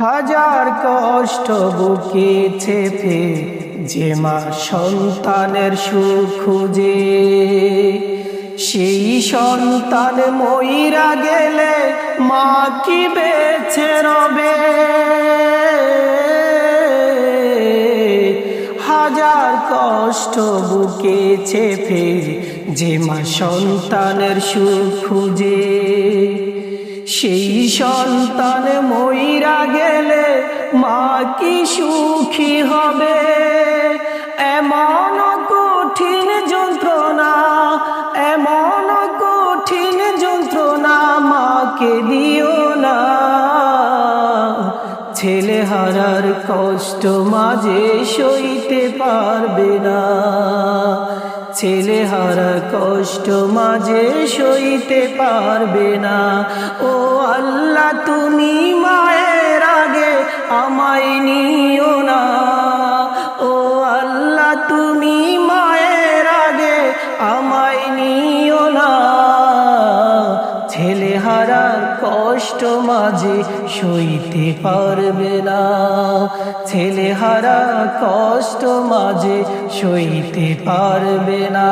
হাজার কষ্ট বুকে চেপে যে মা সন্তানের সুখ খুঁজে, সেই সন্তান মইরা গেলে মা কি বেঁচে রবে। হাজার কষ্ট বুকে চেপে যে মা সন্তানের সুখ খুঁজে, সেই সন্তান মইরা গেলে মা কি সুখী হবে। এমন কঠিন যন্ত্রণা, এমন কঠিন যন্ত্রণা মাকে দিও না। ছেলে হারার কষ্ট মাঝে সইতে পারবে না, ছেলে হারার কষ্ট মাঝে সইতে পারবে না। ও আল্লাহ তুমি মায়ের আগে আমায় নিও না, ও আল্লাহ তুমি মায়ের আগে আমায় নিও না। ছেলে হারার কষ্ট মাঝে সইতে পারবে না, ছেলে হারা কষ্ট মাঝে সইতে পারবে না।